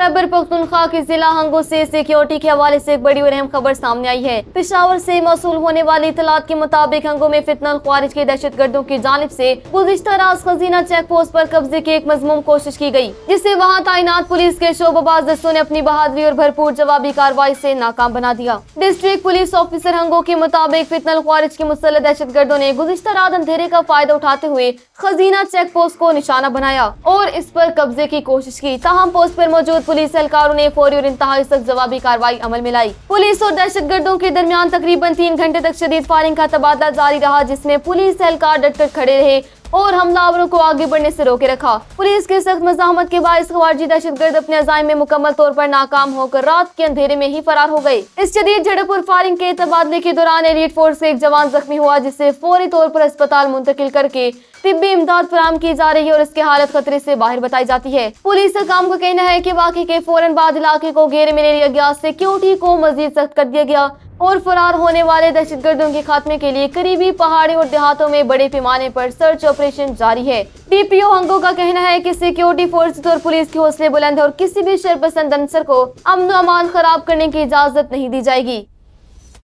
खैबर पख्तूनख्वा के जिला हंगो से सिक्योरिटी के हवाले से एक बड़ी और अहम खबर सामने आई है। पेशावर से मौसूल होने वाली इतलात के मुताबिक हंगो में फितनल ख्वारिज के दहशत गर्दों की जानिब से गुज़िश्ता रात खजीना चेक पोस्ट पर कब्जे की एक मज़मूम कोशिश की गई, जिसे वहाँ तैनात पुलिस के शोबाबाज दस्तों ने अपनी बहादुरी और भरपूर जवाबी कार्रवाई से नाकाम बना दिया। डिस्ट्रिक्ट पुलिस ऑफिसर हंगो के मुताबिक फितनल ख्वारिज के मुसल्लह दहशत गर्दों ने गुज़िश्ता रात अंधेरे का फायदा उठाते हुए खजीना चेक पोस्ट को निशाना बनाया और इस पर कब्जे की कोशिश की। ताहम पोस्ट पर मौजूद पुलिस एहलकारों ने फौरी और इंतहाई सख्त जवाबी कार्रवाई अमल में लाई। पुलिस और दहशत गर्दों के दरमियान तकरीबन 3 घंटे तक शदीद फायरिंग का तबादला जारी रहा, जिसमें पुलिस एहलकार डटकर खड़े रहे और हमलावरों को आगे बढ़ने से रोके रखा। पुलिस के सख्त मज़ाहमत के बायस ख़वारिजी दहशतगर्द अपने अज़ाइम में मुकम्मल तौर पर नाकाम होकर रात के अंधेरे में ही फरार हो गए। इस शदीद झड़प और फायरिंग के तबादले के दौरान एलीट फोर्स से एक जवान जख्मी हुआ, जिसे फौरी तौर पर अस्पताल मुंतकिल करके तिब्बी इमदाद फराहम की जा रही है और इसकी हालत खतरे से बाहर बताई जाती है। पुलिस हुकाम का कहना है कि वाक़े के फौरन बाद इलाके को घेरे में ले लिया गया, सिक्योरिटी को मजीद सख्त कर दिया गया और फरार होने वाले दहशतगर्दों के खात्मे के लिए करीबी पहाड़ी और देहातों में बड़े पैमाने पर सर्च ऑपरेशन जारी है। डीपीओ हंगो का कहना है कि सिक्योरिटी फोर्सेस और पुलिस के हौसले बुलंद है और किसी भी शरपसंद अंसर को अमन व अमान खराब करने की इजाजत नहीं दी जाएगी।